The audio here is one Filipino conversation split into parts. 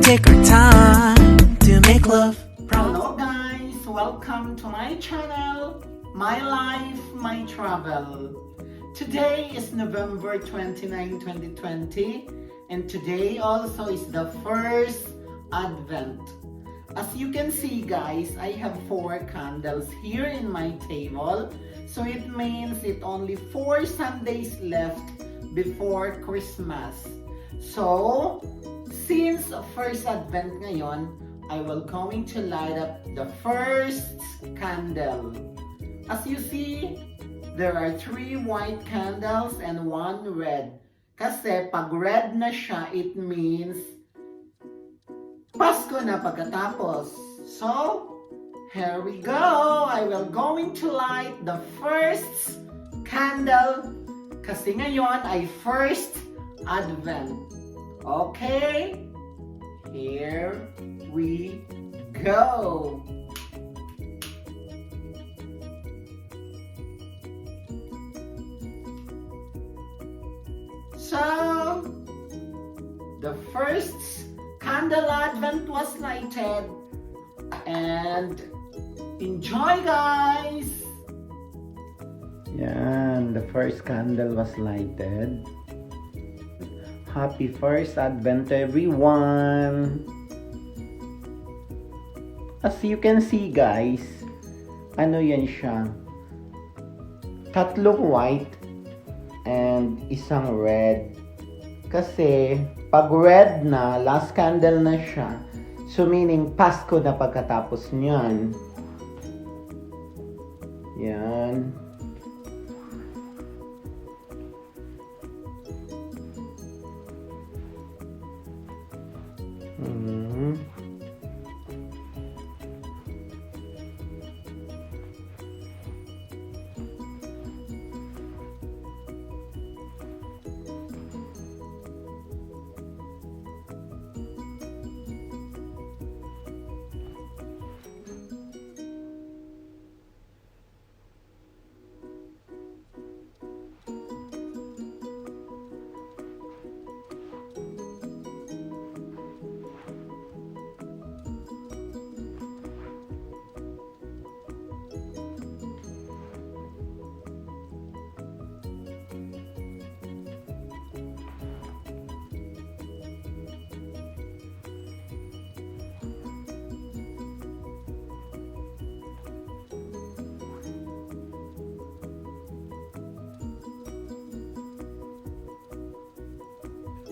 take our time to make love. Hello guys, welcome to my channel, My Life, My Travel. Today is November 29, 2020, and today also is the first Advent. As you can see guys, I have 4 candles here in my table. So it means it only 4 Sundays left before Christmas. So, since first Advent ngayon, I will going to light up the first candle. As you see, there are 3 white candles and 1 red. Kasi pag red na siya, it means Pasko na pagkatapos. So, here we go! I will going to light the first candle kasi ngayon ay first Advent. Okay? Here we go! So, the first candle Advent was lighted and enjoy guys! Yan, the first candle was lighted. Happy first Advent everyone! As you can see guys, ano yan siya? 3 white and isang red. Kasi pag red na, last candle na siya. So meaning Pasko na pagkatapos niyan. Yan.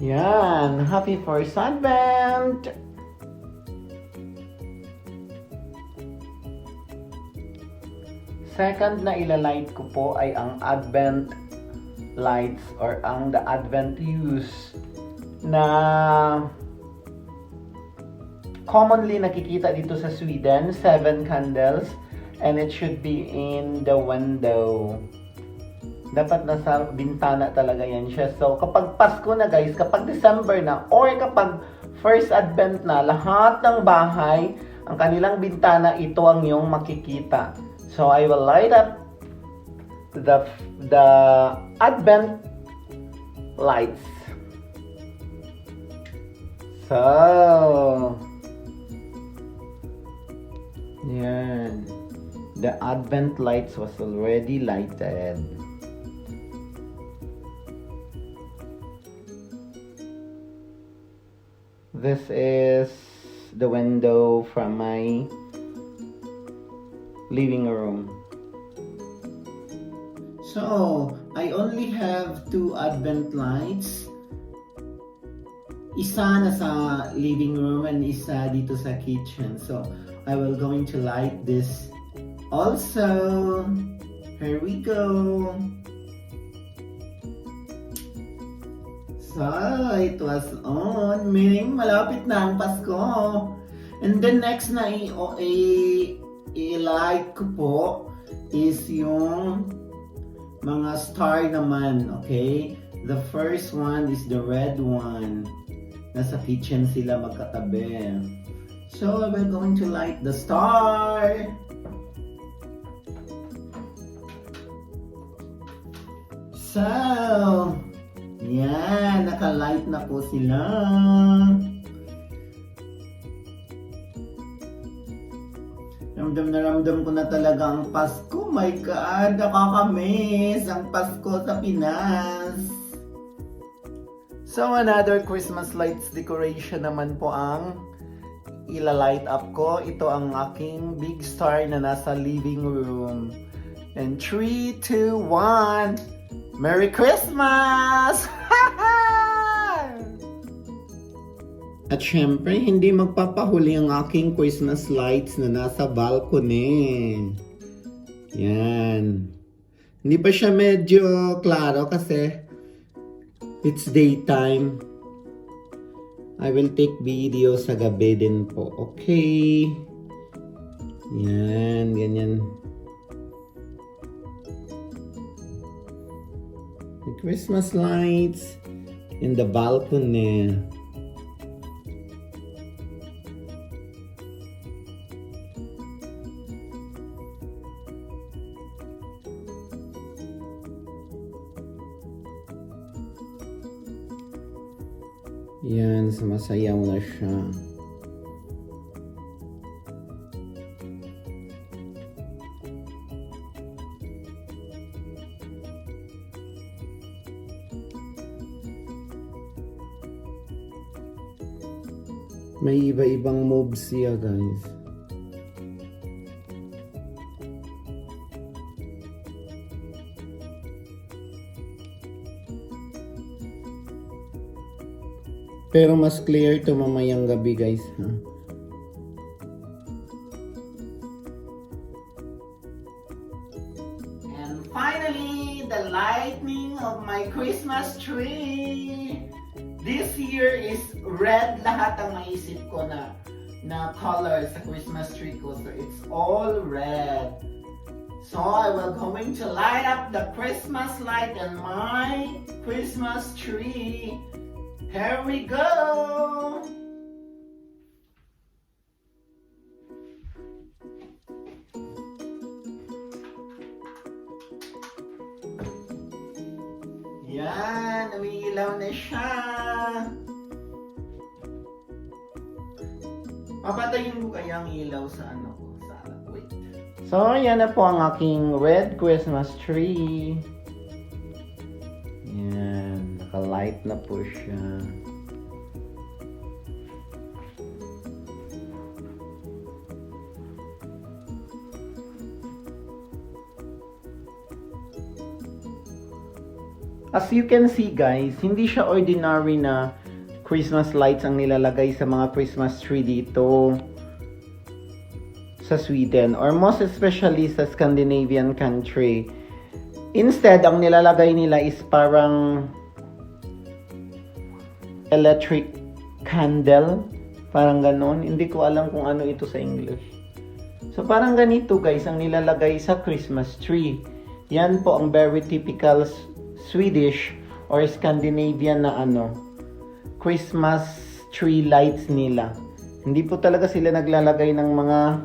Yan, happy first Advent! Second na ilalight ko po ay ang Advent lights or ang the Advent use na commonly nakikita dito sa Sweden, 7 candles, and it should be in the window. Dapat nasa bintana talaga yan siya. So, kapag Pasko na guys, kapag December na, or kapag first Advent na, lahat ng bahay, ang kanilang bintana, ito ang iyong makikita. So, I will light up the Advent lights. So, yan. The Advent lights was already lighted. This is the window from my living room. So, I only have 2 Advent lights. Isa na sa living room and isa dito sa kitchen. So, I will going to light this also. Here we go. So, it was on, meaning malapit na ang Pasko. And then next na i-light ko po is yung mga star naman, okay? The first one is the red one. Nasa kitchen sila magkatabi. So, we're going to light the star. So, yan, naka-light na po sila. Ramdam ko na talaga ang Pasko. My God, nakakamiss ang Pasko sa Pinas. So another Christmas lights decoration naman po ang ila-light up ko. Ito ang aking big star na nasa living room. And 3, 2, 1, Merry Christmas! At syempre, hindi magpapahuli ang aking Christmas lights na nasa balcony. Yan. Hindi pa siya medyo klaro kasi it's daytime. I will take video sa gabi din po. Okay. Yan, ganyan. The Christmas lights in the balcony. Yan, sumasayaw na siya. May iba-ibang moves siya, guys. Pero mas clear to mamayang gabi, guys, ha? And finally, the lighting of my Christmas tree. This year is red lahat ang maisip ko na color sa Christmas tree ko. So it's all red. So I will going to light up the Christmas light on my Christmas tree. Here we go! Yan, umiilaw na siya. Papatayin ko kaya ang ilaw sa ano ko. Wait. So, yan na po ang aking red Christmas tree. Yan, naka-light na po siya. As you can see, guys, hindi siya ordinary na Christmas lights ang nilalagay sa mga Christmas tree dito sa Sweden or most especially sa Scandinavian country. Instead, ang nilalagay nila is parang electric candle. Parang ganon. Hindi ko alam kung ano ito sa English. So, parang ganito, guys, ang nilalagay sa Christmas tree. Yan po ang very typical Swedish or Scandinavian na Christmas tree lights nila. Hindi po talaga sila naglalagay ng mga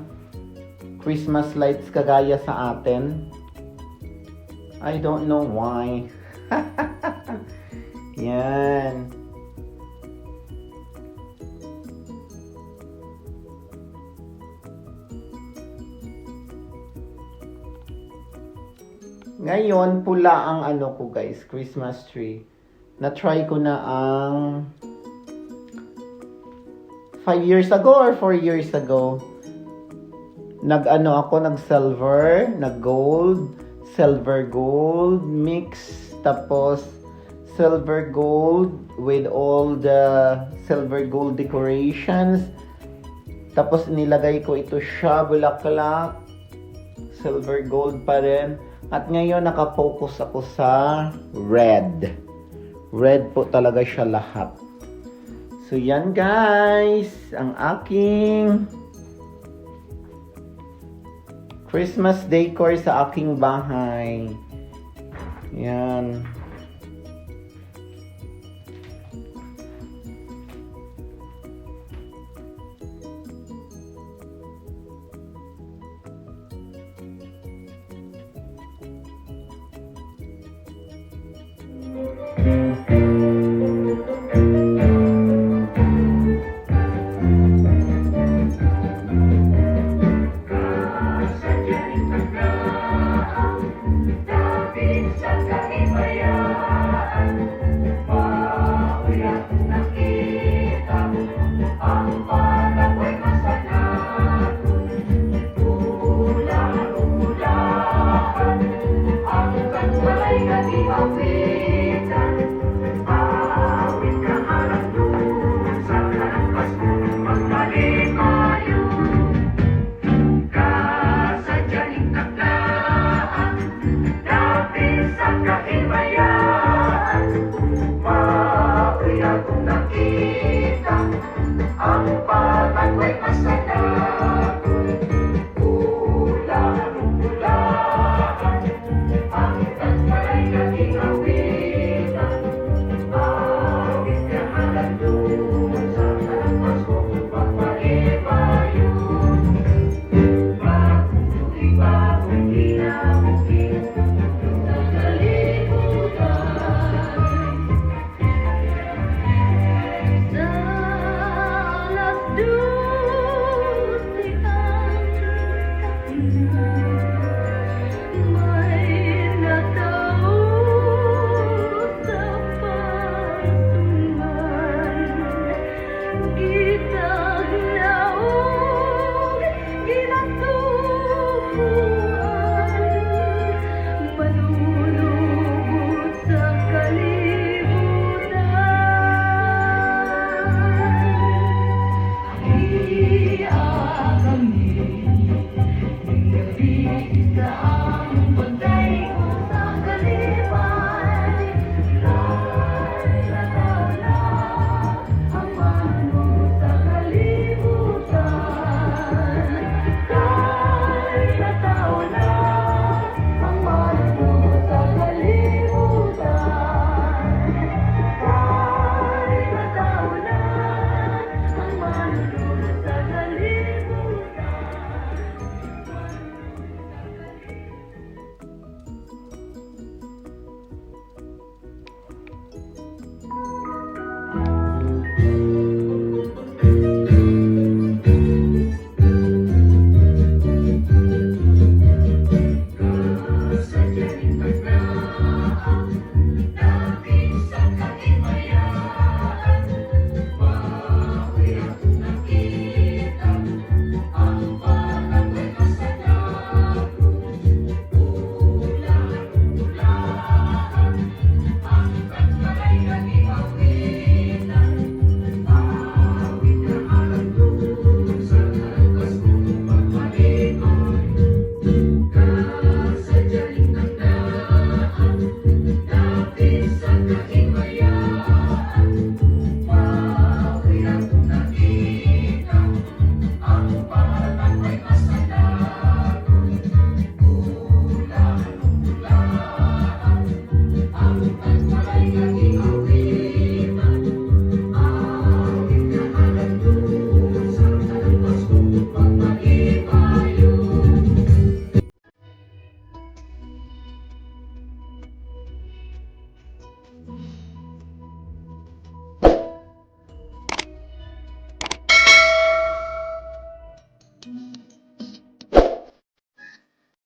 Christmas lights kagaya sa atin. I don't know why. Yan. Ngayon, pula ang ko, guys, Christmas tree. Na-try ko na ang 5 years ago or 4 years ago. Nag-silver, nag-gold, silver gold mix, tapos silver gold with all the silver gold decorations. Tapos nilagay ko ito siya, bulaklak, silver gold pa rin. At ngayon nakapokus ako sa red. Red po talaga siya lahat. So yan, guys, ang aking Christmas decor sa aking bahay. Yan.